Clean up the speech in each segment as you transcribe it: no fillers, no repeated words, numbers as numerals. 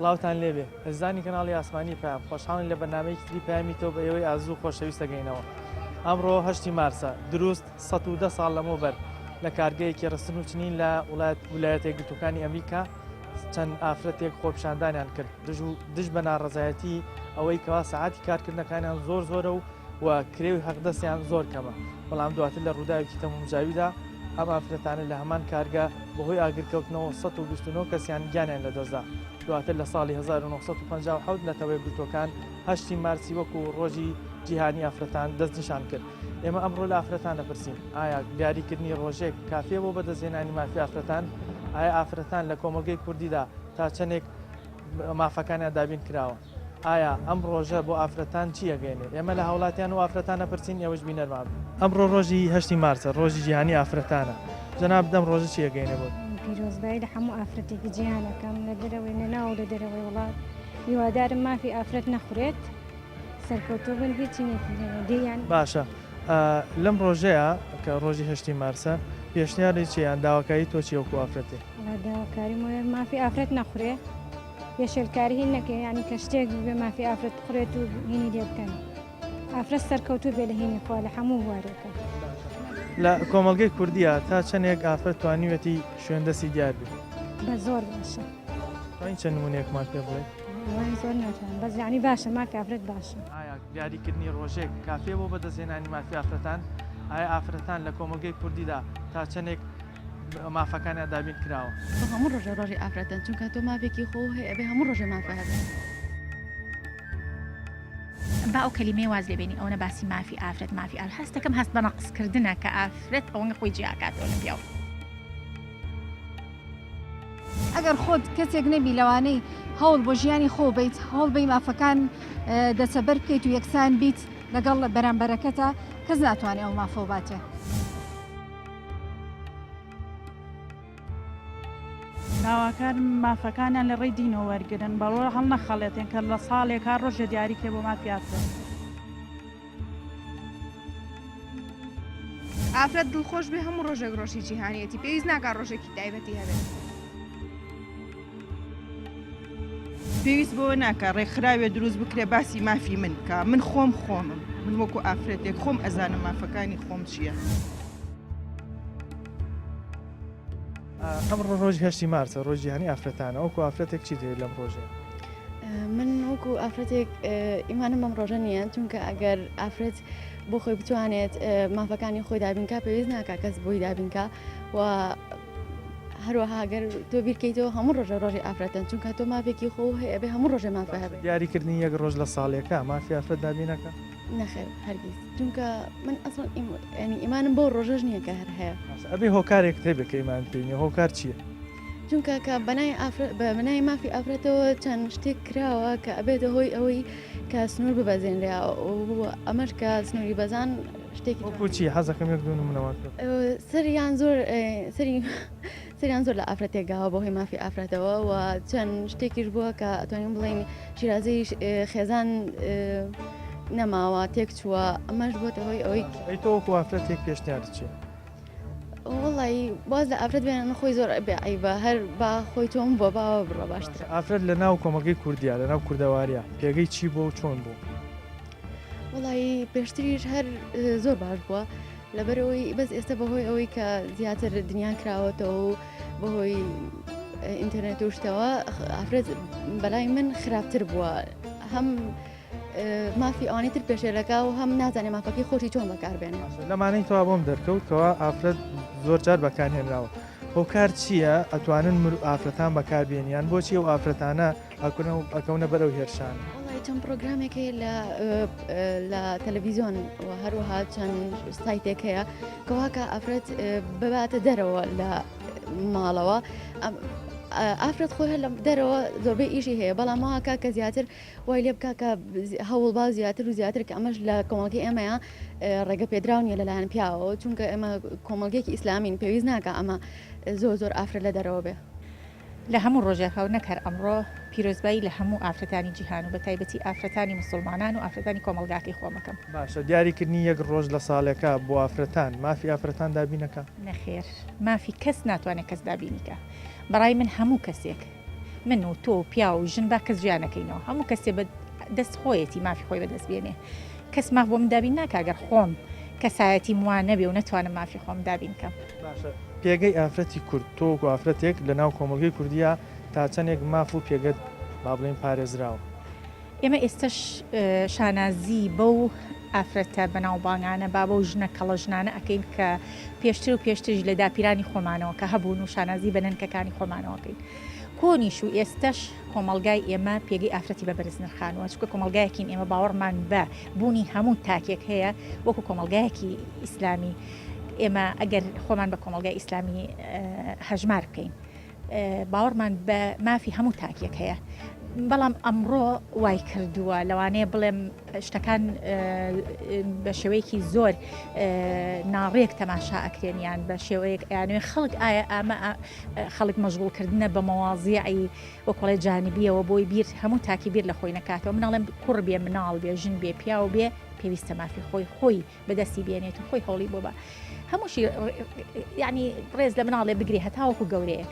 سڵاوتان لێبێ هەزانی کەناڵی ئاسمانی پام خۆشحاڵین لە بەرنامەیەکی تری پامی تۆ بە ئێوەی ئازوو خۆشەویست دەگەینەوە. ئەمڕۆ 8 مارسە دروست 110 ساڵ لەمەوبەر لە کارگەیەکی ڕستن و چنین لە ویلایەتە یەکگرتووەکانی ئەمریکا چەند ئافرەتێک خۆپیشاندانیان کرد دژ بە ناڕەزایەتی ئەوەی کەوا سەعاتی کارکردنەکانیان زۆرە و کرێوی حەقدەستیان زۆر کەمە. بەڵام دواتر لە ڕووداوێکی تەمەمجاویدا ئەم ئافرەتانە لە هەمان کارگە بەهۆی ئاگرکەوتنەوە 129 کەسیان گیانیان لەدەستدا. دواتر لە ساڵی 1957 نەتەوە یەکگرتووەکان 8 مارسی وەکو ڕۆژی جیهانی ئافرەتان دەستنیشان کرد. ئێمە ئەمڕۆ لە ئافرەتان دەپرسین ئایا دیاریکردنی ڕۆژێک کافێ بۆ بەدەستهێنانی مافی ئافرەتان؟ ئایا ئافرەتان لە کۆمەلگەی کوردیدا تا چەندێک مافەکانیان دابین کراوە؟ ئایا ئەم ڕۆژە بۆ ئافرەتان چی ئەگەێنێ؟ ئێمە لە هاوڵاتیان و ئافرەتانە پرسین ئێوەش بینەرمان. ئەمڕۆ ڕۆژی 8 مارسە ڕۆژی جیهانی ئافرەتانە. جەناب دەم ڕۆژە چی ئەگەێنێ بۆ؟ پیرۆزبایی لە هەموو ئافرەتێکی جیهانەکەم لە دەرەوەی نەناو لە دەرەوەی وڵات هیوادارم مافی ئافرەت نەخورێت سەرکەوتوو بن هیچی نێکیان. باشە لەم ڕۆژەیە کە ڕۆژی 8 مارسە پێشنیاری چیان داواکاری تۆ چی وەکو ئافرەتێ؟ داواکاری وایە مافی ئافرەت نەخورێ پێشێلکاری هین نەکە ینی کە شتێک بێ مافی ئافرەت بخورێت و هینی لێ بکەن. ئافرەت سەرکەوتوو بێ لە هینی خوا لە هەموو وارێکە. لە کۆمەلگەی کوردیە تا چەندێک ئافرەت توانیوێتی شوێندەسی دیار بێت؟ بە زۆر باشە. این چەند نمونەیەکمان پێ بڵێت؟ وای زۆر ناتوان بەس یعنی باشە مافی ئافرەت باشە. ئایا دیاریکردنی ڕۆژێک کافێ بۆ بەدەستهێنانی مافی ئافرەتان؟ ئایا ئافرەتان لە کۆمەلگەی کوردیدا تا چەندێک مافەکانیان دابین کراوە؟ هەموو ڕۆژە ڕۆژی ئافرەتەن چونکە تۆ مافێکی خۆ هەیە ئەبێ هەموو ڕۆژێ مافە هەبێت. با ئەو کەلیمەی واز لێبێنی ئەوە باسی مافی ئافرەت مافی هەستەکەم هەست بە نەقصکردنە کە ئافرەت ئەوەنگە خۆی جیاکاتەوە لە پیاو. ئەگەر خۆت کەسێک نەبی لەوانەی هەوڵ بۆ ژیانی خۆ بیت هەوڵ بەی مافەکان دەسەبەر بکەیت و یەکسان بیت لەگەڵ بەرامبەرەکەتە کەس ناتوانێت ئەو مافە باتێ. داواکار مافەکانیان لە ڕێی دینەوە وەرگرن بەڵۆ هەڵ نەخەڵێتێن کە لە ساڵێک کار ڕۆژە دیاریکێ بۆ مافی ئافرەت. ئافرەت دڵخۆش بێ هەموو ڕۆژێک ڕۆژی جیهانیەتی پێویست ناکات ڕۆژێکی تایبەتی هەبێت. پێویست بۆ ناکە ڕێکخراوێ دروست بکرێ باسی مافی من کە من خۆمم من وەکو ئافرەتێک خۆم ئەزانم مافەکانی خۆم چییە. ئەمڕۆ ڕۆژی 8 مارسە ڕۆژی جیهانی ئافرەتانە وەکو ئافرەتێک چی دەوێت لەم ڕۆژێ؟ من وەکو ئافرەتێک ئیمانم بەم ڕۆژە نییە چونکە ئەگەر ئافرەت بۆ خۆی بتوانێت مافەکانی خۆی دابینکە پێویست ناکە کەس بۆی دابینکە و هەروەها گەر تۆ بیرکەیتەوە هەموو ڕۆژە ڕۆژی ئافرەتەن چونکە تۆ مافێکی خۆ هەیە بێ هەموو ڕۆژە مافە هەبێت. دیاریکردنی یەک ڕۆژ لە ساڵێکە مافی ئافرەت دابینەکە؟ نەخێر هەرگیز چونکە من ئەسڵ ینی ئیمانم بۆ ڕۆژەش نییە کە هەر هەیە. ئەبێ هۆکارێک هەبێت کە ئیمان پێینێ هۆکار چییە؟ چونکە کە بەنای مافی ئافرەتەوە چەند شتێک کراوە کە ئەبێتە هۆی ئەوەی کە سنوور ببەزێنرا ئەمەش کە سنووری بەزان شتێکی وەکو چی حەزەکەم یەک دوو نمونەوە سەریان سەریان زۆر لە ئافرەتێک گاوە بۆ هۆی مافی ئافرەتەوە و چەند شتێکیش بووە کە ئەتوانین بڵین شیرازەی خێزان نەماوە تێک چووە ئەمەش بۆتە هۆی ئەوەی تۆ وەکو ئافرەتێک پێشنیارت چیە؟ وڵی باز لە ئافرەت بێنن خۆی زۆر بە هەر با خۆی تۆم بۆ باوە بڕە باشتر. ئافرەت لە ناو کۆمەلگەی کوردیا لە ناو کوردەواریە پێگەی چی بۆ و چۆن بوو؟ وڵی پێشتریش هەر زۆر باش بووە لەبەرەوەی بەس ئێستا بەهۆی ئەوەی کە زیاتر دنیا کراوەتەوە و بەهۆی ئینتەرنێت و شتەوە ئافرەت بەلای من خراپتر بووە هەم مافی ئەوانەی تر پێشێلەکە و هەم نازانێ مافەکەی خۆشی چۆن بەکاربێنێ. لەمانەی تەوا بۆم دەرکەوتەوە ئافرەت زۆر جار بەکارهێنراوە. هۆکار چییە ئەتوانن ئافرەتان بەکاربێنیان بۆچی ئەو ئافرەتانە ئەکەونە بەرەو هێرشان؟ چەند پرۆگرامێک هەیە لە تەلەڤیزیۆن و هەروەها چەند سایتێک هەیە کەواکە ئافرەت بباتە دەرەوە لە ماڵەوە ئافرەت خۆی هەر لە دەرەوە زۆربەی ئیشی هەیە بەڵام ماکە کە زیاتر وای لێ بکە کە هەوڵ با زیاتر و زیاتر کە ئەمەش لە کۆمەڵگەی ئێمەیە ڕێگە پێدراونیە لەلایەن پیاوە چونکە ئێمە کۆمەڵگەیەکی ئیسلامین پێویست ناکە ئەمە زۆر ئافرەت لە دەرەوە بێ. لە هەموو ڕۆژێکەوە نەکەر ئەمڕۆ پیرۆزبایی لە هەموو ئافرەتانی جیهان و بە تایبەتی ئافرەتانی مسلمانان و ئافرەتانی کۆمەلگاکەی خۆمەکەم. باشە دیاریکردنی یەک ڕۆژ لە ساڵێکە بۆ ئافرەتان مافی ئافرەتان دابینەکە؟ نەخێر مافی کەس ناتوانێت کەس دابینیکە. بەڕای من هەموو کەسێک من و تۆ پیا و ژن با کەس جیانەکەینەوە هەموو کەسێ بە دەست خۆیەتی مافی خۆی بەدەست بێنێ کەس ماف بۆ من دابین ناکەگەر خۆم کەسایەتی موان نەبێ و نەتوانم مافی خۆم دابین کەم باشە پێگەی ئافرەتی کورد تۆ ئافرەتێک لە ناو کۆمەلگەی کوردیە تا چەندێک ماف و پێگەت با بڵێن پارێزراوە ئێمە ئێستش شانازی بەو ئافرەتە بەناوبانگانە با بەو ژنە کەڵە ژنانە ئەەکەین کە پێشتر و پێشترژ لە داپیرانی خۆمانەوە کە هەبوون و شانازی بەنەنکەکانی خۆمانەوەکەین کۆنیش و ئێستش کۆمەلگای ئێمە پێگەی ئافرەتی بە بەرز نرخانەوە چکە کۆمەلگایەکین ئێمە باوەڕمان بە بوونی هەموو تاکێک هەیە وەکو کۆمەلگایەکی ئیسلامی ئێمە ئەگەر خۆمان بە کۆمەلگای ئیسلامی هەژمار بکەین باوەڕمان بە مافی هەموو تاکێک هەیە بەڵام ئەمڕۆ وای کردووە لەوانەیە بڵێم شتەکان بە شێوەیەکی زۆر ناڕێک تەماشا ئەکرێنیان بە شێوەیەک یانوێ خەڵک ئایا ئامە خەڵک مەشغوڵکردنە بە مەوازیعی وەکڵێ جانبیەوە بۆی بیر هەموو تاکی بیر لە خۆی نکاتەوە مناڵێم کوڕ بێ مناڵ بێ ژن بێ پیا و بێ پێویستە مافی خۆی بەدەستی بێنێت و خۆی هەوڵی بۆ بە هەمووشی ینی ڕێز لە مناڵێ بگرێ هەتاوەکو گەورەیەک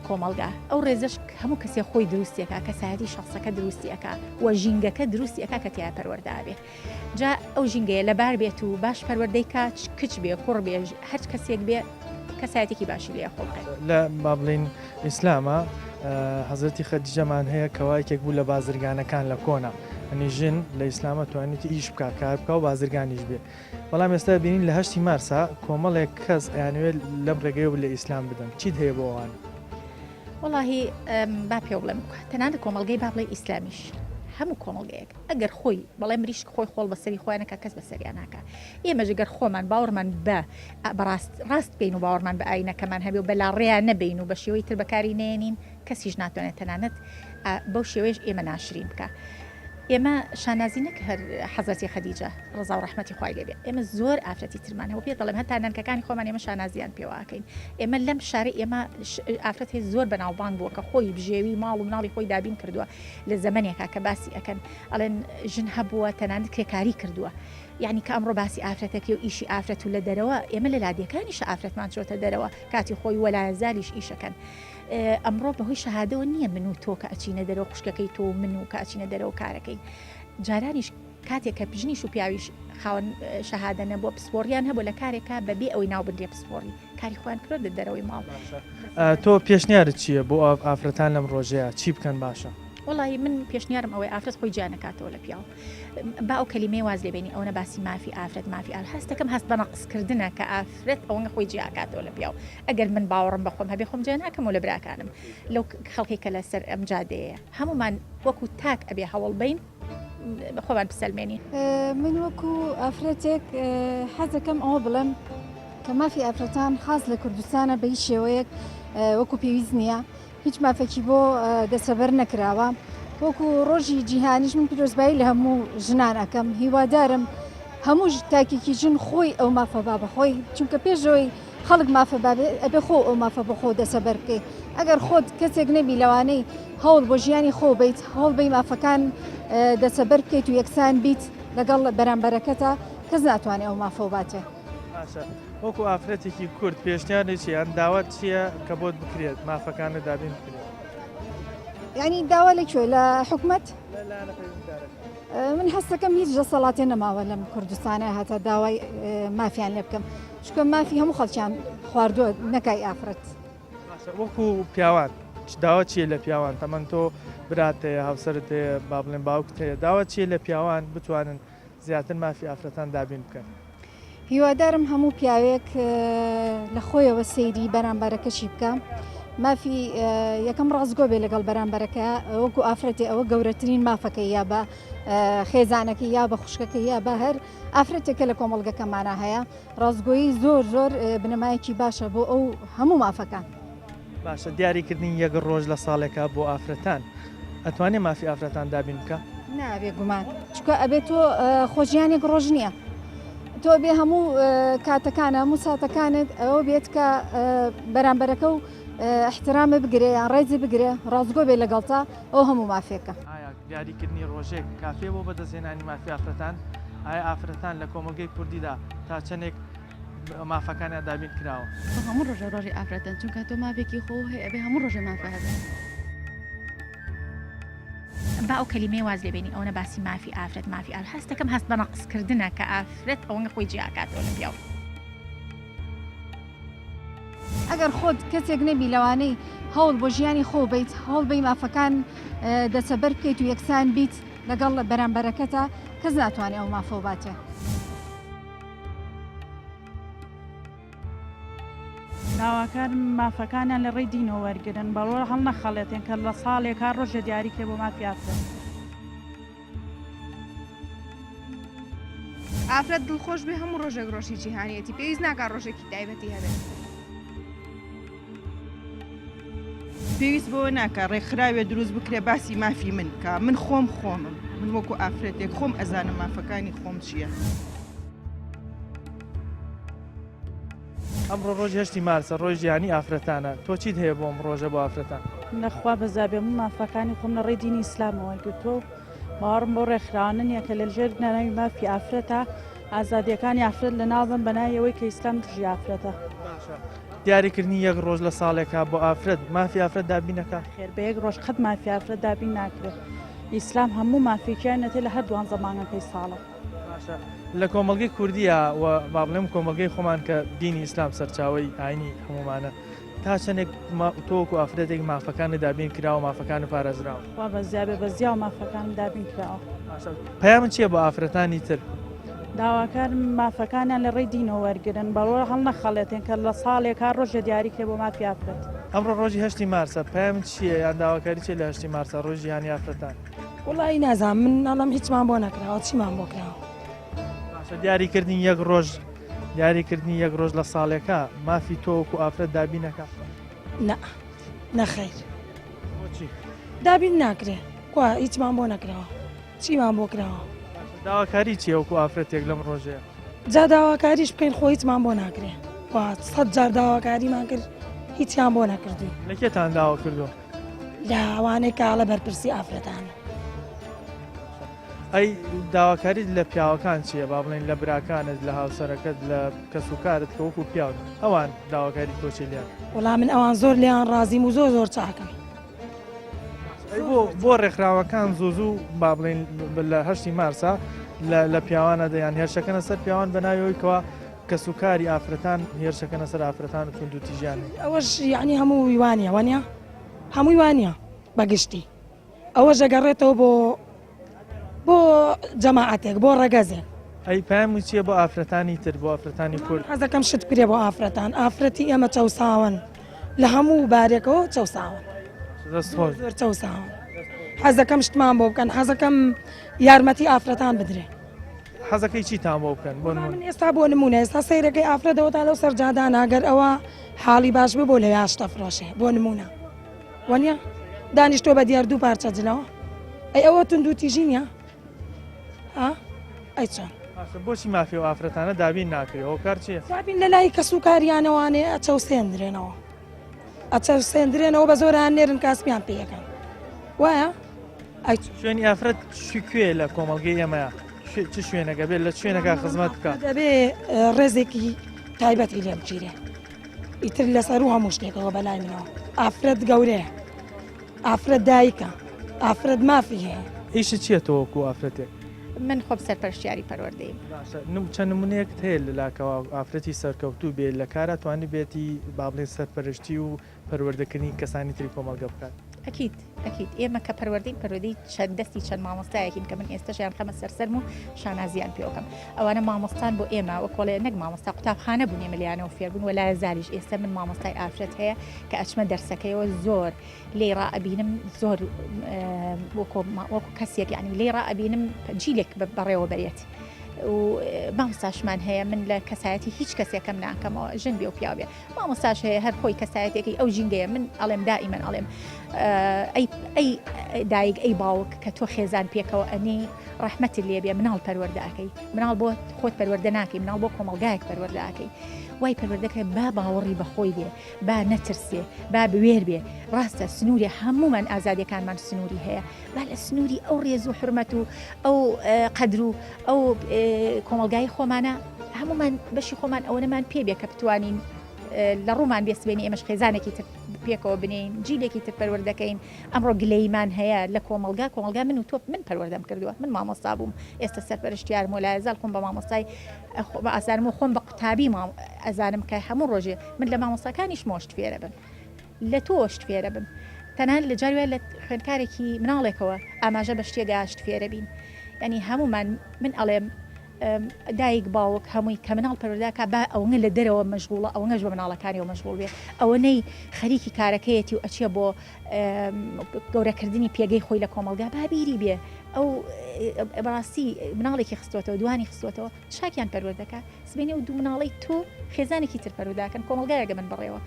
کۆمەلگا ئەو ڕێزش هەموو کەسێک خۆی دروستیەکە کەسایەتی شخصەکە دروستیەکە و ژینگەکە دروستیەکە کە تیا پەروەردابێ جا ئەو ژینگەیە لەبار بێت و باش پەروەردەی کات کچ بێ کوڕ بێ هەر کەسێک بێ کەسایەتێکی باشی لێ خۆڵقێ لە با بڵین ئیسلامە حەزرەتی خەدیجەمان هەیە کەوایەکێک بوو لە بازرگانەکان لە کۆنا ئەنی ژن لە ئیسلامە توانێتی ئیش بکات کار بکە و بازرگانیش بێ بەڵام ئێستا بینین لە 8 مارسا کۆمەڵێک کەس ئەیانوێت لەم ڕێگەیەوە لە ئیسلام بدەن چیت هەیە بۆ ئەوان وڵی با پێ بڵێم تەنانە کۆمەلگەی با بڵێ ئیسلامیش هەموو کۆمەلگەیەک ئەگەر خۆی بەڵێ مریش خۆی خۆڵ بەسەری خۆیانەکە کەس بەسەریان ناکە ئێمەژ گەر خۆمان باوەڕمان بە ڕاست بین و باوەڕمان بە ئاینەکەمان هەبێ و بەلا ڕێیان نەبین و بە شێوەی تر بەکاری نێنین کەسیش ناتوانێت تەنانەت بەو شێوەیەش ئێمە ناشرین بکە ئێمە شانازی نەک هەر حەزەتی خەدیجە ڕزا و ڕەحمەتی خوای لێبێ ئێمە زۆر ئافرەتی ترمانەوە پێ دەڵێم هەتا نانکەکانی خۆمان ئێمە شانازیان پێواکەین ئێمە لەم شارە ئێمە ئافرەت هەیە زۆر بەناوبانگ بووە کە خۆی بژێوی ماڵ و مناڵی خۆی دابین کردووە لە زەمانێکا کە باسی ئەەکەن ئەڵێن ژن هەبووە تەنانەت کرێکاری کردووە یعنی کە ئەمڕۆ باسی ئافرەتەکە و ئیشی ئافرەت و لە دەرەوە ئێمە لە لادیەکانیش ئافرەتمان چۆتە دەرەوە کاتی خۆی وەلایەزاریش ئیشەکەن ئەمڕۆ بەهۆی شەهادەوە نییە من و تۆ کە ئەچینە دەرەوە خوشکەکەی تۆ من و کە ئەچینە دەرەوە کارەکەی جارانیش کاتێک کە پژنیش و پیاویش خاوەن شەهادە نەبووە پسپۆریان هەبوو لە کارێکە بەبێ ئەوەی ناو بندێ پسپۆری کاری خۆیان کرد لە دەرەوەی ماڵ تۆ پێشنیارت چییە بۆ ئافرەتان لەم ڕۆژەیە چی بکەن باشە وڵی من پێشنیارم ئەوەی ئافرەت خۆی جیانەکاتەوە لە پیاو با ئەو کەلیمەی واز لێبێنی ئەوە باسی مافی ئافرەت مافی هەستەکەم هەست بە نەقصکردنە کە ئافرەت ئەوەنگە خۆی جیاکاتەوە لە پیاو ئەگەر من باوەڕم بەخۆم هەبێ خۆم جیاناکەم و لە براکانم لەو خەڵکی کە لەسەر ئەم جادەیە هەمومان وەکو تاک ئەبێ هەوڵ بین خۆمان بسەلمێنی من وەکو ئافرەتێک حەزەکەم ئەوە بڵم کە مافی ئافرەتان خاص لە کوردستانە بە هیچ شێوەیەک وەکو پێویست نییە هیچ مافێکی بۆ دەسەبەر نەکراوە وەکو ڕۆژی جیهانیش من پیرۆزبایی لە هەموو ژنان ئەەکەم هیوادارم هەموو تاکێکی ژن خۆی ئەو مافە با بەخۆی چونکە پێشەوەی خەڵک مافە ئەبێ خۆ ئەو مافە بە خۆ دەسەبەر بکەی ئەگەر خۆت کەسێک نەبی لەوانەی هەوڵ بۆ ژیانی خۆ بیت هەوڵ بەی مافەکان دەسەبەر بکەیت و یەکسان بیت لەگەڵ بەرامبەرەکەتە کەس ناتوانێت ئەو مافە باتێ وەکو ئافرەتێکی کورد پێشنیارێکی یان داوات چییە کە بۆت بکرێت مافەکانە دابین بکرێت ینی داوا لەکوێ لە حکومەت من هەستەکەم هیچ دەسەڵاتێ نەماوە لەم کوردستانە هاتە داوای مافیان لێ بکەم چکە مافی هەموو خەڵکیان خواردووە نەکای ئافرەت وەکو پیاوان داوا چیە لە پیاوان تەمەەن تۆ براتەیە هاوسەرت هەیە با بڵێن باوکت هەیە داوا چیە لە پیاوان بتوانن زیاتر مافی ئافرەتان دابین بکەن هیوادارم هەموو پیاوێک لە خۆیەوە سەیری بەرامبەرەکەشی بکە مافی یەکەم ڕازگۆ بێ لەگەڵ بەرامبەرەکە وەکو ئافرەتی ئەوە گەورەترین مافەکەی یا بە خێزانەکەی یا بە خوشکەکەی یا بە هەر ئافرەتێکە لە کۆمەڵگەکەمانە هەیە ڕازگۆیی زۆر بنەمایەکی باشە بۆ ئەو هەموو مافەکان باشە دیاریکردنی یەک ڕۆژ لە ساڵێکە بۆ ئافرەتان ئەتوانێت مافی ئافرەتان دابین بکە نابێ گومان چکە ئەبێت تۆ خۆشییانێک ڕۆژ نییە تۆ بێ هەموو کاتەکانە هەموو ساتەکانت ئەوە بێت کە بەرامبەرەکە و احترامە بگرێ یان ڕێزی بگرێ ڕازگۆ بێ لەگەڵتا ئەو هەموو مافێکە ئایا دیاریکردنی ڕۆژێک کافێ بۆ بەدەستێنانی مافی ئافرەتان ئایا ئافرەتان لە کۆمەلگەی کوردیدا تا چەندێک مافەکانیان دابین کراوە هەموو ڕۆژە ڕۆژی ئافرەتەن چونکە تۆ مافێکی خۆ هەیە ئەبێ هەموو ڕۆژە مافە هەبێت با ئەو کەلیمەی واز لێبێنی ئەوە باسی مافی ئافرەت مافی ئافرەت هەستەکەم هەست بە نەقصکردنە کە ئافرەت ئەوەنگە خۆی جیاکاتەوە لە پیاو. ئەگەر خۆت کەسێک نەبی لەوانەی هەوڵ بۆ ژیانی خۆ بیت هەوڵ بەی مافەکان دەسەبەر بکەیت و یەکسان بیت لەگەڵ بەرامبەرەکەتە کەس ناتوانێت ئەو مافۆ باتێ. داواکار مافەکانیان لە ڕێی دینەوە وەرگن بەڵۆ هەڵ نەخەڵێتێن کە لە ساڵێکا ڕۆژە دیاریکێ بۆ مافی ئافرەت. ئافرەت دڵخۆش بێ هەموو ڕۆژێک ڕۆژی جیهانیەتی پێویست ناکات ڕۆژێکی تایبەتی هەبێت. پێویست بۆ ناکە ڕێکخراوێ دروست بکرێ باسی مافی من کە من خۆمم من وەکو ئافرەتێک خۆم ئەزانم مافەکانی خۆم چییە. ئەمڕۆ ڕۆژی 8 مارسە ڕۆژی جیهانی ئافرەتانە تۆ چیت هەیە بۆم ڕۆژە بۆ ئافرەتان؟ نەخوا بەزابێ من مافەکانی خۆم لە ڕێی دینی ئیسلامەوە گرتۆ باوەڕم بۆ ڕێکخراوانە کە لە ژێر نەناوی مافی ئافرەتە ئازادیەکانی ئافرەت لە ناوبن بەنایەوەی کە ئیسلام دژی ئافرەتە. دیاریکردنی یەک ڕۆژ لە ساڵێکا بۆ ئافرەت مافی ئافرەت دابینەکە خێر بە یەک ڕۆژ قەت مافی ئافرەت دابین ناکرێت. ئیسلام هەموو مافێکیان نەتێ لە هەر دوان زەمانەکەی ساڵە. لە کۆمەڵگەی کوردیە و با بڵێم کۆمەلگەی خۆمان کە دینی ئیسلام سەرچاوی ئاینی هەمومانە تا چەندێک تۆکو ئافرەتێک مافەکانی دابین کراوە مافەکان و پارێزراوە وا بەزیابێ بەزیا و مافەکان دابین کراوە. پەیامن چییە بۆ ئافرەتانی تر؟ داواکار مافەکانیان لە ڕێی دینەوە وەرگن بەڵۆ هەڵ نەخەڵێتێن کە لە ساڵێکا ڕۆژە دیاریکێ بۆ مافی ئافرەت. ئەمڕۆ ڕۆژی 8 مارسە پەیامن چییە یان داواکاری چێ لە 8 مارسە ڕۆژی جیهانی ئافرەتان؟ وڵی نازانم من ناڵم هیچمان بۆ نەکراوە چیمان بۆ کراوە. دیاریکردنی یەک ڕۆژ دیاریکردنی یەک ڕۆژ لە ساڵێکە مافی تۆکو ئافرەت دابینەکە؟ نەخەیر دابین ناکرێ کو هیچمان بۆ نەکراوە چیمان بۆ کراوە. داواکاری چیە وەکو ئافرەتێک لەم ڕۆژەیە؟ جا داواکاریش بکەین خۆ هیچمان بۆ ناکرێ 100 جار داواکاریمان کرد هیچیان بۆ نەکردوین. لە کێتان داوا کردو؟ لە ئەوانەی کاڵە بەرپرسی ئافرەتان. ئەی داواکاریت لە پیاوەکان چییە با بڵێن لە براکانت لە هاوسەرەکەت لە کەسوکارت کە وەکو پیاوت ئەوان داواکاری تۆچی لیان؟ وڵام من ئەوان زۆر لیان ڕازیم و زۆر چاکەم. بۆ ڕێکخراوەکان زوو با بڵێن لە 8 مارسە لە پیاوانە دەیان هێرشەکەنە سەر پیاوان بەناویەوەیکەوە کەسوکاری ئافرەتان هێرشەکەنە سەر ئافرەتان و تونند و تیژیان. ئەوەش یعنی هەموو وانە وانە هەمووی وانە بەگشتی ئەوە ژەگەڕێتەوە بۆ جەماعەتێک بۆ ڕەگەزێک. ئەی پامی چییە بۆ ئافرەتانی تر بۆ ئافرەتانی کورد؟ حەزەکەم شت کرێ بۆ ئافرەتان ئافرەتی ئێمە چەساون لە هەموو بارێکەوە چەساون زۆر چەساون. حەزەکەم شتمان بۆ بکەن حەزەکەم یارمەتی ئافرەتان بدرێ. حەزەکەی چیتان بۆ بکەن؟ بۆ من ئێستا بۆ نمونە ئێستا سەیرەکەی ئافرەتەوەتا لەو سەرجادا ناگەر ئەوە حاڵی باش بۆ لە یاشتە فرۆشێ بۆ نمونە وانە دانیشتۆ بە دیار دوو پارچە جلەوە ئەی ئەوە تونند و تیژی نیە ئەی چۆن بۆچی مافی و ئافرەتانە دابین ناکرێەوە کار چیە؟ دابین لە لای کەسوکاریانەوانێ ئەچەوسێندرێنەوە ئەچەوسێندرێنەوە بە زۆران نێرن کاسپیان پێەکەن وایە؟ شوێنی ئافرەت کوێ لە کۆمەڵگەی ئێمەیە چ شوێنەکە بێت لە شوێنەکە خزمەت بکە دەبێ ڕێزێکی تایبەتی لێ بگیرێ ئیتر لەسەر و هەموو شتێکەوە بەلای منەوە ئافرەت گەورەیە ئافرەت دایکە ئافرەت مافی هەیە. ئیشت چییە تۆ وەکو ئافرەتێک؟ من خۆم سەرپەرشتیاری پەروەردەیم. چەند نمونەیەکت هەیە لەلاکەوە ئافرەتی سەرکەوتوو بێت لە کارە توانی بێتی با بڵێن سەرپەرشتی و پەروەردەکردنی کەسانی تری کۆمەڵگە بکات؟ ئەکید ئێمە کە پەروەردەی چەند دەستی چەند مامۆستایەکین کە من ئێستاشیان خەمە سەرسەرم و شانازیان پێوەکەم ئەوانە مامۆستان بۆ ئێمە وە کۆڵێ نەک مامۆستا قوتابخانە بوون ئێمەلیانەوە فێربوون و لای زاریش ئێستا من مامۆستای ئافرەت هەیە کە ئەچمە دەرسەکەیەوە زۆر لێ ڕائەبینم زۆر وەکو کەسێک یعنی لێ ڕائەبینم جیلێک بەڕێوە بەرێت و مامۆستاشمان هەیە من لە کەسایەتی هیچ کەسێکم ناکەمەوە ژن بێ و پیاو بێ مامۆستاش هەیە هەر خۆی کەسایەتێکی ئەو ژینگەیە من ئەڵێم دائیمەن ئەڵێم ئەی دایک ئەی باوک کە تۆ خێزان پێکەوە ئەنی ڕەحمەتی لێ بێ مناڵ پەروەردەکەی مناڵ بۆ خۆت پەروەردە ناکەی مناڵ بۆ کۆمەڵگایەک پەروەردەکەی وای پەروەردەکەی با باوەڕی بەخۆی بێ با نەترسێ با بوێر بێ ڕاستە سنووری هەمومان ئازادیەکانمان سنووری هەیە با لە سنووری ئەو ڕێز و حرمەت و ئەو قەدر و ئەو کۆمەڵگای خۆمانە هەمومان بەشی خۆمان ئەوەنەمان پێ بێ کە بتوانین لە ڕوومان بێسبێنی ئێمەش خێزانێکی تر پێکەوە بنین جیلێکی تر پەروەردەکەین ئەمڕۆ گلەیمان هەیە لە کۆمەلگا من و تۆ من پەروەردەم کردووە من مامۆستا بووم ئێستا سەرپەرشتیارم و لایەزال خۆم بە مامۆستای ئازارم و خۆم بە قوتابی ئەزانم کە هەموو ڕۆژێ من لە مامۆستاکانیش مۆشت فێرە بم لە تۆشت فێرە بم تەنان لە جاروێ لە خوێندکارێکی مناڵێکەوە ئاماژە بە شتێگاشت فێرە بین ینی هەمومان من ئەڵێم دایک باوک هەمووی کە مناڵ پەروەردەکە با ئەوەنە لە دەرەوە مەشغوڵە ئەوەنەش بە مناڵەکانیەوە مەشغوڵ بێ ئەوەنەی خەریکی کارەکەیەتی و ئەچێ بۆ گەورەکردنی پێگەی خۆی لە کۆمەلگا بابیری بێ ئەو بەڕاستی مناڵێکی خستوەتەوە دوانی خستوەتەوە چاکیان پەروەردەکە سبینێ و دوو مناڵی تۆ خێزانێکی تر پەروەردەکەن کۆمەلگایەکە من بڕێەوە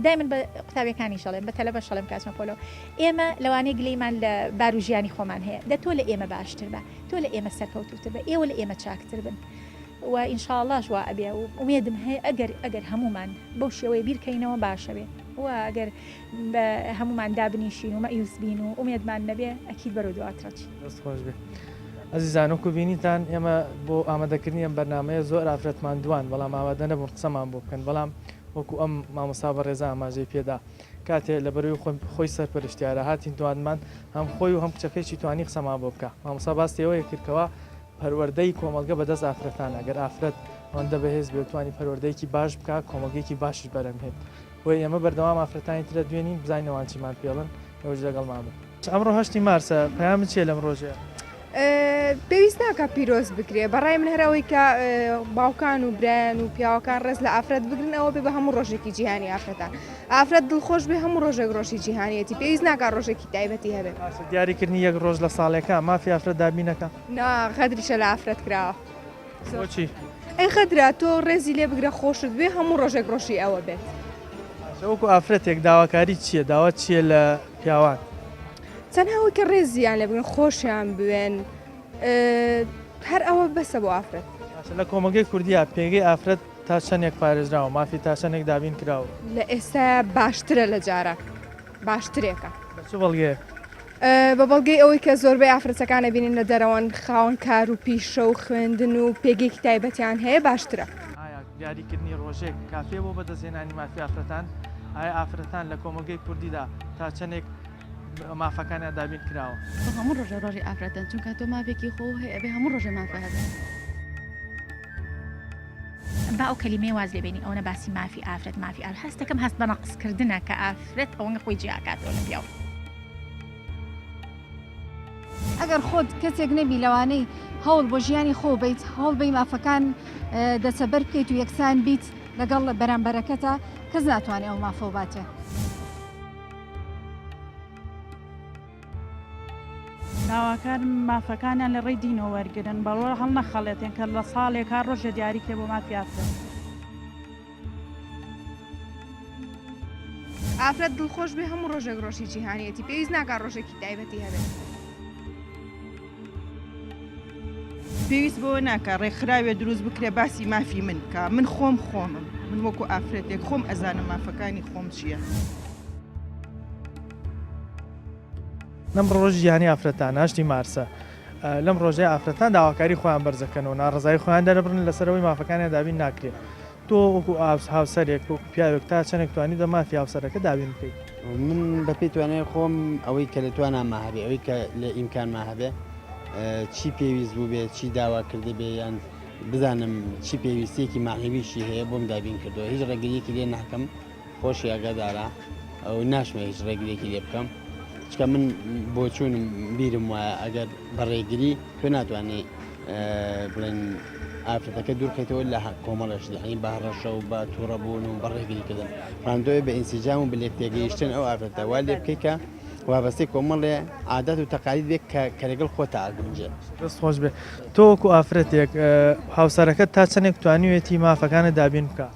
دایمن بە قوتابیەکانی شەڵێن بە تەلەبە شەڵێم کاسمە پۆلۆ ئێمە لەوانەیە گلەیمان لە باروژیانی خۆمان هەیە دە تۆ لە ئێمە باشتر بە تۆ لە ئێمە سەرکەوتوتر بە ئێوە لە ئێمە چاکتر بن و ئینشاءڵڵاش وا ئەبێ و ئومێدم هەیە ئەگەر هەمومان بەو شێوەیە بیرکەینەوە باشەوێ و ئەگەر بە هەمومان دابنیشین و مەئیوس بین و ئومێدمان نەبێ ئەکید بەرەو دواتڕەچی دەست خۆش بێ ئەزیزان وەکو بینیتان ئێمە بۆ ئامادەکردنی ئەم بەرنامەیە زۆر ئافرەتمان دوان بەڵام ئامادە نەبوون قسەمان بۆ بکەن بەڵام وەکو ئەم مامۆستا بەڕێزە ئاماژەی پێدا کاتێ لە بەروی خۆی سەرپەرشتیارە هاتین توانمان هەم خۆی و هەم کچەکەیکی توانی قسەمان بۆ بکە مامۆستا باسی ئەوەیە کردکەوە پەروەردەی کۆمەلگە بەدەست ئافرەتانە ئەگەر ئافرەت ئەوەندە بەهێز بێ توانی پەروەردەیەکی باش بکە کۆمەلگەیەکی باشش بەرەمهێت بۆی ئێمە بەردەوام ئافرەتانی ترە دوێنین بزانینەوان چیمان پێڵن ئەوەش لەگەڵمان بن ئەمڕۆ 8 مارسە پەیامت چیە لەم ڕۆژەیە پێویست ناکە پیرۆز بکرێ بەڕای من هەرەوەی کە باوکان و برایان و پیاوەکان ڕێز لە ئافرەت بگرن ئەوە بێ بە هەموو ڕۆژێکی جیهانی ئافرەتان ئافرەت دڵخۆش بێ هەموو ڕۆژێک ڕۆژی جیهانیەتی پێویست ناکە ڕۆژێکی تایبەتی هەبێت دیاریکردنی یەک ڕۆژ لە ساڵێکە مافی ئافرەت دابینەکە نا خەدریشە لە ئافرەت کراوە بۆچی ئەی خەدرا تۆ ڕێزی لێ بگرە خۆشت بێ هەموو ڕۆژێک ڕۆژی ئەوە بێت وەکو ئافرەتێک داواکاری چییە داوات چییە لە پیاوان چەندهاوی کە ڕێزیان لێ بگرن خۆشیان بوێن هەر ئەوە بەسە بۆ ئافرەت لە کۆمەلگەی کوردیا پێگەی ئافرەت تا چەندێک پارێزراوە مافی تا چەندێک دابین کراوە لە ئێستا باشترە لە جارە باشترێکە چ بەڵگەیە بە بەڵگەی ئەوەی کە زۆربەی ئافرەتەکانە بینین لە دەرەوەن خاوەن کار و پیشە و خوێندن و پێگەیەکی تایبەتیان هەیە باشترە ئایا دیاریکردنی ڕۆژێک کافێ بۆ بەدەستهێنانی مافی ئافرەتان ئایا ئافرەتان لە کۆمەلگەی کوردیدا تا چەندێک مافەکانیان دابین کراوە هەموو ڕۆژە ڕۆژی ئافرەتەن چونکە تۆ مافێکی خۆ هەیە بێ هەموو ڕۆژە مافە هەبێت با ئەو کەلیمەی واز لێبێنی ئەوە باسی مافی ئافرەت مافی ئافرەت هەستەکەم هەست بە نەقصکردنە کە ئافرەت ئەوەنگە خۆی جیاکاتەوە لە پیاو ئەگەر خۆت کەسێک نەبی لەوانەی هەوڵ بۆ ژیانی خۆ بیت هەوڵ بەی مافەکان دەسەبەر بکەیت و یەکسان بیت لەگەڵ بەرامبەرەکەتە کەس ناتوانێت ئەو مافە باتێ داواکار مافەکانیان لە ڕێی دینەوە وەرگرن بەڵۆ هەڵ نەخەڵێتێن کە لە ساڵێک کار ڕۆژە دیاریکێ بۆ مافی ئافرەت ئافرەت دڵخۆش بێ هەموو ڕۆژێک ڕۆژی جیهانیەتی پێویست ناکە ڕۆژێکی تایبەتی هەبێت پێویست بۆ ناکە ڕێکخراوێ دروست بکرێ باسی مافی من بکە من خۆمم من وەکو ئافرەتێک خۆم ئەزانم مافەکانی خۆم چییە لەم ڕۆژ ژیانی ئافرەتان 8 مارسە لەم ڕۆژەیە ئافرەتان داواکاری خۆیان بەرزەکەنەوە ناڕزایی خۆیان دەرەبرن لەسەرەوەی مافەکانیان دابین ناکرێت تۆ وەکو هاوسەرێک وەکو پیاوێک تا چەندێک توانی دە مافی هاوسەرەکە دابین بکەیت من بەپێی توانای خۆم ئەوەی کە لە توانان ماهبێ ئەوەی کە لە ئیمکان ماهبێ چی پێویست بوو بێت چی داوا کرده بێ یان بزانم چی پێویستێکی ماهویشی هەیە بۆم دابین کردەوە هیچ ڕێگریەکی لێ ناکەم خۆشی ئاگادارە ئەو ناشمە هیچ ڕێگرێکی لێ بکەم چکە من بۆ چوونم بیرم وایە ئەگەر بەڕێگری تۆ ناتوانێت بڵێن ئافرەتەکە دوورکەیتەوە لە کۆمەڵەش دەحین بە ڕەشە و بە تووڕەبوون و بەڕێگریکردن ڕاندۆی بە ئینسیجام و بلێت تێگەیشتن ئەو ئافرەتە وا لێ بکەیکە وابەستەی کۆمەڵێ عادەت و تەقالید بێت کە لەگەڵ خۆتە ئاگونجێ دەست خۆش بێ تۆ وەکو ئافرەتێک هاوسەرەکەت تا چەندێک توانیوێتی مافەکانە دابین بکە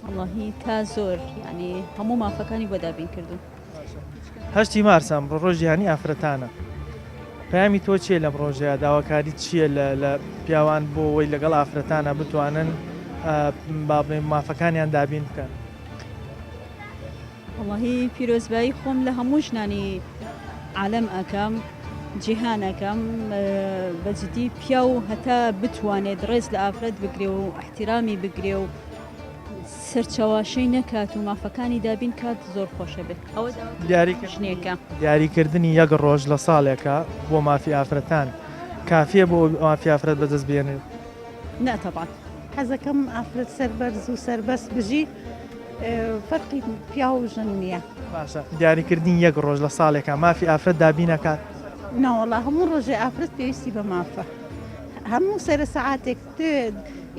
واللهی تا زۆر ینی هەموو مافەکانی بۆ دابین کردو 8 مارسە ڕۆژ جیهانی ئافرەتانە پەیامی تۆ چییە لەم ڕۆژەیە داواکاری چییە لە پیاوان بۆ ئەوەی لەگەڵ ئافرەتانە بتوانن مافەکانیان دابین بکەن واللهی پیرۆزبایی خۆم لە هەموو ژنانی عالەم ئەەکەم جیهانەکەم بەجددی پیا و هەتا بتوانێت ڕێز لە ئافرەت بگرێ و احتیرامی بگرێ و سەرچاواشەی نەکات و مافەکانی دابین کات زۆر خۆشە بێت ئەوە ژنێکە دیاریکردنی یەک ڕۆژ لە ساڵێکە بۆ مافی ئافرەتان کافیە بۆ مافی ئافرەت بەدەست بێنێت ناتەبات حەزەکەم ئافرەت سەربەرز و سەربەست بژی فەرقی پیا و ژن نییە باشە دیاریکردنی یەک ڕۆژ لە ساڵێکە مافی ئافرەت دابینەکات ناوەڵا هەموو ڕۆژێ ئافرەت پێویستی بە مافە هەموو سەرە سەعاتێک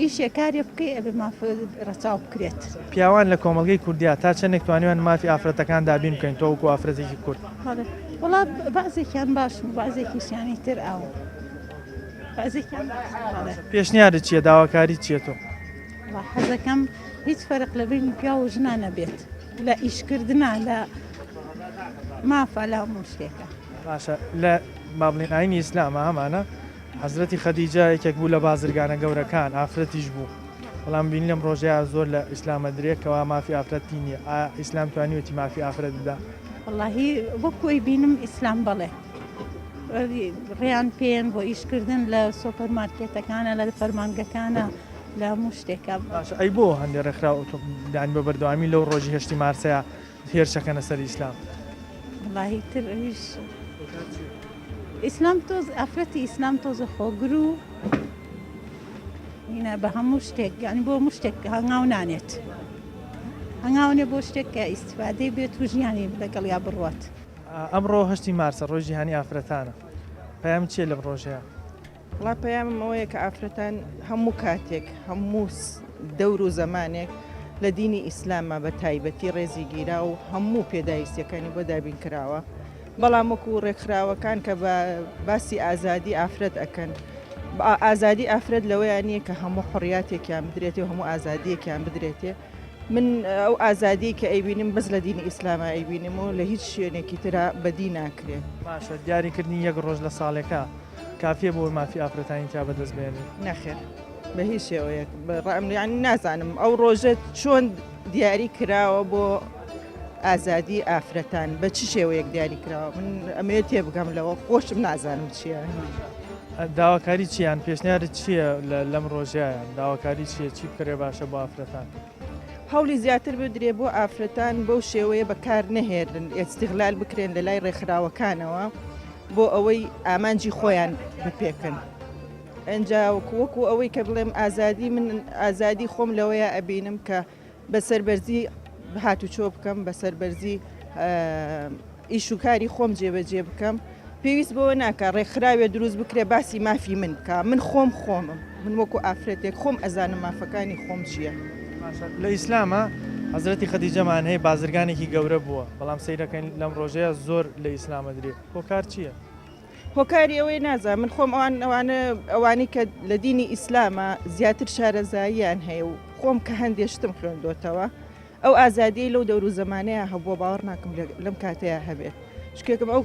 ئیشێ کارێ بکەی ئەبێ مافە ڕەچاو بکرێت پیاوان لە کۆمەلگەی کوردیا تا چەندێک توانیوان مافی ئافرەتەکان دابین بکەین تۆ وەکو ئافرەتێکی کورد وڵا بەعزێکیان باش بەعزێکیشیانی تر ئاو بەعزێکیان پێشنیارت چییە داواکاری چیە تۆ حەزەکەم هیچ فەرق لە بین پیا و ژنا نەبێت لە ئیشکردنا لە مافە لە هەموو شتێکە باشە لە مابلین ئاینی ئیسلامە هەمانە حەزرەتی خەدیجە یەکێک بوو لە بازرگانە گەورەکان ئافرەتیش بوو بەڵام بینی لەم ڕۆژەیە زۆر لە ئیسلامە درێکەوە مافی ئافرەتی نییە ئایا ئیسلام توانیوەتی مافی ئافرەت بدا وەڵاهی وەکۆی بینم ئیسلام بەڵێ ڕێیان پێن بۆ ئیشکردن لە سۆپەرمارکێتەکانە لە فەرمانگەکانە لە هەموو شتێکە باشە ئەی بۆ هەندێک ڕێکخرا دانی بە بەردەوامی لەو ڕۆژی هەشتی مارسەیە هێرشەکەنە سەر ئیسلام وڵاهی تریش ئیسلام تۆز ئافرەتی ئیسلام تۆزە خۆگر و هینە بە هەموو شتێک یانی بۆ هەموو شتێک هەنگاو نانێت هەنگاونێ بۆ شتێک کە ئیسفادەی بێت و ژیانی لەگەڵ یا بڕوات ئەمڕۆ هەشتی مارسە ڕۆژی هەنی ئافرەتانە پەیام چیە لەم ڕۆژەیە وڵا پەیامم ئەوەیە کە ئافرەتان هەموو کاتێک هەموو دەور و زەمانێک لە دینی ئیسلامە بە تایبەتی ڕێزی گیرا و هەموو پێداویستیەکانی بۆ دابین کراوە بەڵام وەکو ڕێکخراوەکان کە بە باسی ئازادی ئافرەت ئەکەن ئازادی ئافرەت لەوەیان نییە کە هەموو حڕیاتێکیان بدرێتێ و هەموو ئازادیەکیان بدرێتێ من ئەو ئازادی کە ئەیبینم بەس لە دینی ئیسلامە ئەیبینم و لە هیچ شوێنێکی ترا بەدی ناکرێت باشە دیاریکردنی یەک ڕۆژ لە ساڵێکە کافیە بۆ مافی ئافرەتانی تا بەدەست بێنێت نەخێر بە هیچ شێوەیەک ڕاملیان نازانم ئەو ڕۆژە چۆن دیاری کراوە بۆ ئازادی ئافرەتان بە چ شێوەیەک دیاری کراوە من ئەمەوێت تێبگەم لەوە خۆشم نازانم چییە داواکاری چیان پێشنیارت چییە لەم ڕۆژیان داواکاری چییە چی بکرێ باشە بۆ ئافرەتان هەوڵی زیاتر بدرێ بۆ ئافرەتان بەو شێوەیە بەکار نەهێرن ئێستیغلال بکرێن لە لای ڕێکخراوەکانەوە بۆ ئەوەی ئامانجی خۆیان بپێکن ئەنجا وەکو ئەوەی کە بڵێم ئازادی من ئازادی خۆم لەوەیە ئەبینم کە بەسەربەرزی هاتوچۆ بکەم بەسەربەرزی ئیشوکاری خۆم جێبەجێ بکەم پێویست بەوە ناکە ڕێکخراوێ دروست بکرێ باسی مافی من بکە من خۆمم من وەکو ئافرەتێک خۆم ئەزانم مافەکانی خۆم چییە لە ئیسلامە حەزرەتی خەدیجەمان هەیە بازرگانێکی گەورە بووە بەڵام سەیرەکەین لەم ڕۆژەیە زۆر لە ئیسلامە درێت هۆکار چییە؟ هۆکاری ئەوەی نازان من خۆم ئەوانەی کە لە دینی ئیسلامە زیاتر شارەزاییان هەیە و خۆم کە هەندێشتم خوێندۆتەوە ئەو ئازادی لەو دەور و زمانەیە هەبووە باوەڕ ناکەم لەم کاتەیە هەبێت شکێکم ئەو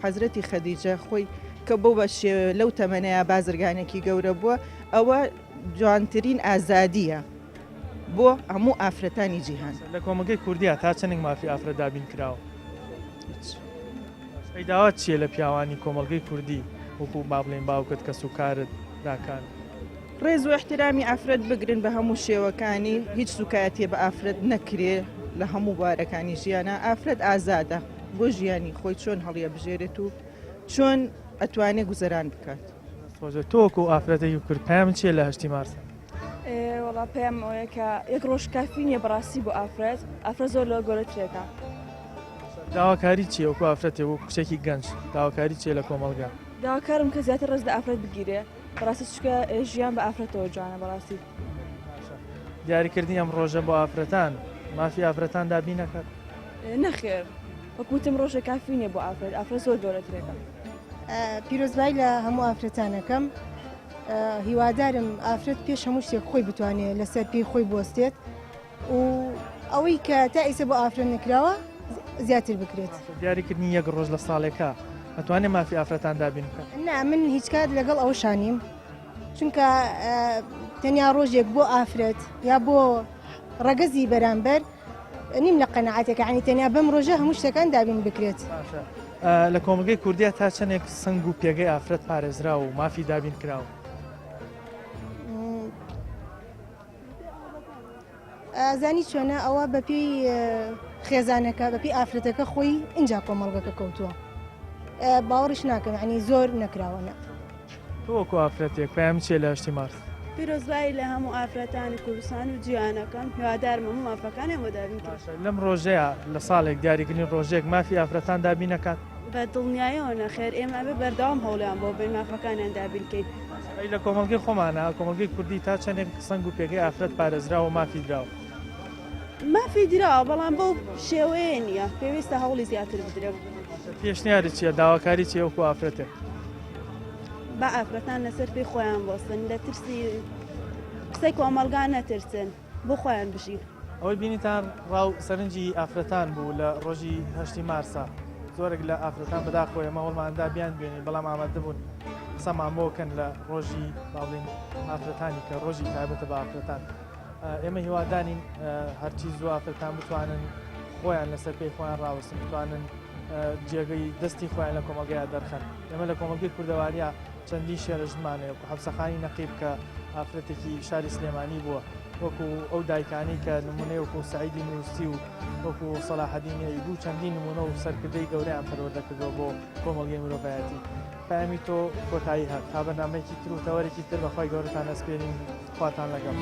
حەزرەتی خەدیجە خۆی کە بۆ بە لەو تەمەنەیە بازرگانێکی گەورە بووە ئەوە جوانترین ئازادیە بۆ هەموو ئافرەتانی جیهان لە کۆمەلگەی کوردیا تا چەندێک مافی ئافرەت دابین کراوە ئەیداوات چییە لە پیاوانی کۆمەلگەی کوردی وەکو با بڵێن باوکت کە سوکارت داکان ڕێز و احترامی ئافرەت بگرن بە هەموو شێوەکانی هیچ سوکایەتێ بە ئافرەت نەکرێ لە هەموو بارەکانی ژیانە ئافرەت ئازادە بۆ ژیانی خۆی چۆن هەڵیە بژێرێت و چۆن ئەتوانێت گوزەران بکات تۆکو ئافرەتێکی کورد پەیام چییە لە هەشتی مارسە وڵا پێم ئەوەیە کە یەک ڕۆژ کافی نییە بەڕاستی بۆ ئافرەت زۆر لە گەورەترێکە داواکاری چیە وەکو ئافرەتێ وەکو کچێکی گەنج داواکاری چیە لە کۆمەلگا داواکارم کە زیاتر ڕێز لە ئافرەت بگیرێ بەڕاستی چکە ژیان بە ئافرەتەوە جوانە بەڕاستی دیاریکردنی ئەم ڕۆژە بۆ ئافرەتان مافی ئافرەتان دابین نەکات نەخێر وەکوتم ڕۆژە کافی نییە بۆ ئافرەت زۆر گەورەترێکە پیرۆزبای لە هەموو ئافرەتانەکەم هیوادارم ئافرەت پێش هەموو شتێک خۆی بتوانێت لەسەر پێی خۆی بوەستێت و ئەوەی کە تا ئیسە بۆ ئافرەت نکراوە زیاتر بکرێت دیاریکردنی یەک ڕۆژ لە ساڵێکە ئەتوانێت مافی ئافرەتان دابین بکات نا من هیچ کات لەگەڵ ئەو شانیم چونکە تەنیا ڕۆژێک بۆ ئافرەت یا بۆ ڕەگەزی بەرامبەر نیم لە قەنەعاتێکە عنی تەنیا بەم ڕۆژە هەموو شتەکان دابین بکرێت لە کۆمەلگەی کوردیا تا چەندێک سنگ و پێگەی ئافرەت پارێزرا و مافی دابین کراوە زانی چۆنە ئەوە بەپێی خێزانەکە بەپی ئافرەتەکە خۆی اینجا کۆمەڵگەکە کەوتووە باوەڕش ناکەم عنی زۆر نەکراوەنە تۆ وەکو ئافرەتێک پێم چێ لە هەشتی مارس پیرۆزبایی لە هەموو ئافرەتانی کوردستان و جیهانەکەم هیوادارم هەموو مافەکانیان بۆ دابین کرد لەم ڕۆژەیە لە ساڵێک دیاریکردنی ڕۆژێک مافی ئافرەتان دابینەکات بە دڵنیایەوە نەخێر ئێمە بە بەردەوام هەوڵیان بۆ بین مافەکانیان دابینکەین لە کۆمەلگەی خۆمانە کۆمەلگەی کوردی تا چەندێک سنگ و پێگەی ئافرەت پارێزراوە مافی درراوە مافی دراوە بەڵام بەو شێوەیە نییە پێویستە هەوڵی زیاتر بدرێت پێشنیاری چییە داواکاری چیە وەکو ئافرەتێک بە ئافرەتان لەسەر پێی خۆیان بۆستن لە ترسی قسەی کۆمەلگان نەترسن بۆ خۆیان بژین ئەوەی بینیتان ڕاو سەرنجی ئافرەتان بوو لە ڕۆژی هەشتی مارسا زۆرێک لە ئافرەتان بەداخۆی ئەمە هەوڵماندا بیان بێنین بەڵام ئامادە بوون قسەمان بۆکەن لە ڕۆژی باڵین ئافرەتانی کە ڕۆژی تایبەتە بە ئافرەتان ئێمە هیوادانین هەرچی زوو ئافرەتان بتوانن خۆیان لەسەر پێی خۆیان ڕاوەستن بتوانن جێگەی دەستی خۆیان لە کۆمەلگەیە دەرخەن ئێمە لە کۆمەلگەی کوردەواریا چەندی شێرەژمانەیە و حەبسەخانی نەقیب کە ئافرەتێکی شاری سلێمانی بووە وەکو ئەو دایکانی کە نمونەی وەکو سعیدی نووسی و وەکو سەلاحەدینی ئەیوب چەندی نمونە و سەرکردەی گەورەیان پەروەردەکردەوە بۆ کۆمەلگەی مرۆڤایەتی پامی تۆ کۆتایی هات تا بەنامەیەکی تر و تەوەرێکی تر بەخوای گەورەتان ئەسپێرین خواتان لەگەڵ